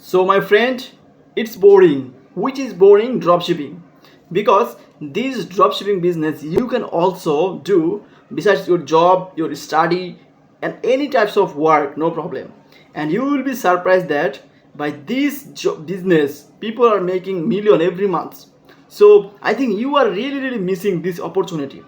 So my friend, it's boring. Which is boring? Dropshipping. Because this dropshipping business you can also do besides your job, your study, and any types of work, no problem. And you will be surprised that by this business, people are making million every month. So I think you are really missing this opportunity.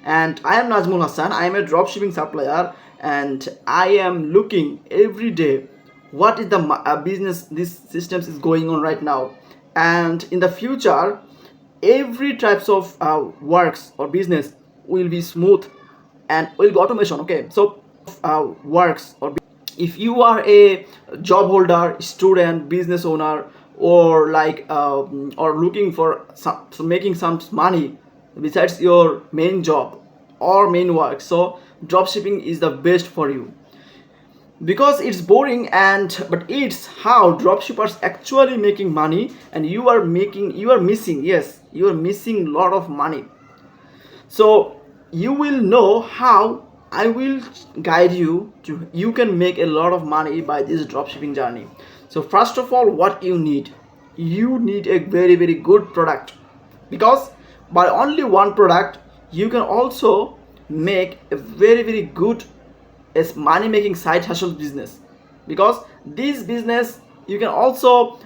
And I am Nazmul Hassan. I am a dropshipping supplier, and I am looking every day what is the business this systems is going on right now, and in the future every types of works or business will be smooth and will be automation. Okay, so works or if you are a job holder, student, business owner, or or looking for making some money besides your main job or main work, so dropshipping is the best for you because it's boring, and but it's how dropshippers actually making money, and you are missing, yes, you are missing a lot of money. So you will know how I will guide you to you can make a lot of money by this dropshipping journey. So first of all, what you need a very good product, because by only one product you can also make a very good as money making side hustle business. Because this business you can also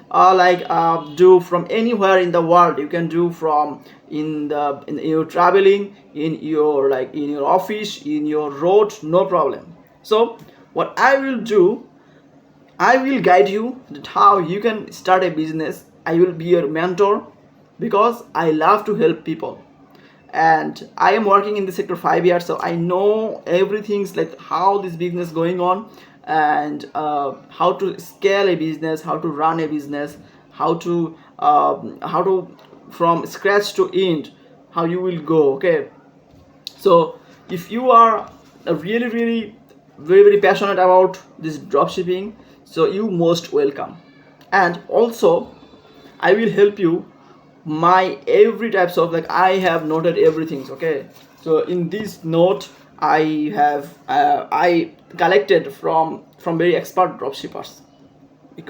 do from anywhere in the world. You can do from in your traveling, in your in your office, in your road, no problem. So what I will do, I will guide you that how you can start a business. I will be your mentor because I love to help people, and I am working in the sector 5 years, so I know everything's like how this business going on, and how to scale a business, how to run a business, how to from scratch to end, how you will go. Okay, so if you are really very passionate about this dropshipping, so you most welcome. And also I will help you my every types of I have noted everything. Okay, so in this note I have I collected from very expert dropshippers.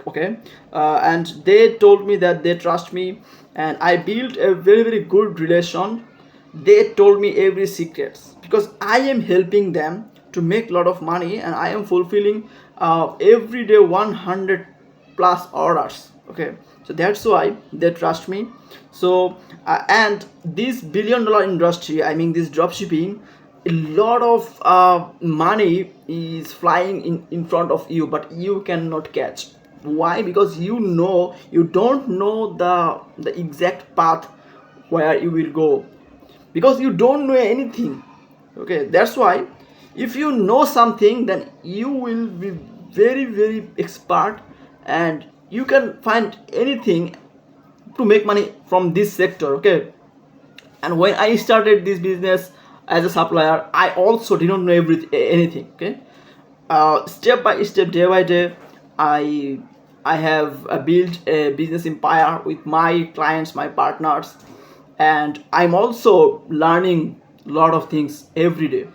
Okay, and they told me that they trust me, and I built a very good relation. They told me every secrets because I am helping them to make a lot of money, and I am fulfilling every day 100 plus orders. Okay, so that's why they trust me. So and this billion-dollar industry, I mean this dropshipping, a lot of money is flying in front of you, but you cannot catch. Why? Because you don't know the exact path where you will go, because you don't know anything. Okay, that's why if you know something, then you will be very expert, and you can find anything to make money from this sector. Okay, and when I started this business as a supplier, I also didn't know anything. Okay, step by step, day by day, I have built a business empire with my clients, my partners, and I'm also learning a lot of things every day.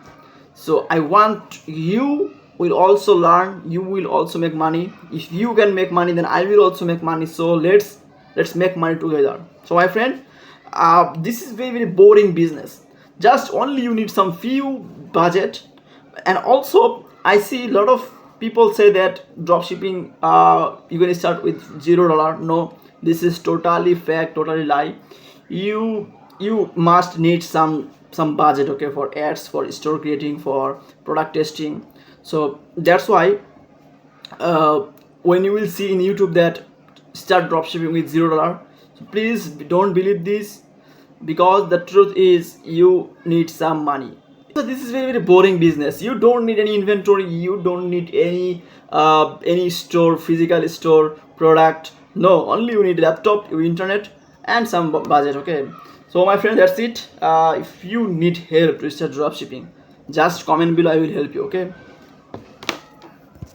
So I want you will also learn, you will also make money. If you can make money, then I will also make money. So let's make money together. So my friend, this is very boring business. Just only you need some few budget. And also I see a lot of people say that dropshipping you're gonna start with $0. No, this is totally fake, totally lie. You must need some budget, okay, for ads, for store creating, for product testing. So that's why uh, when you will see in YouTube that start dropshipping with $0, so please don't believe this, because the truth is you need some money. So this is very boring business. You don't need any inventory, you don't need any store, physical store, product. No, only you need laptop, your internet, and some budget. Okay, so my friend, that's it. If you need help to start dropshipping, just comment below, I will help you. Okay.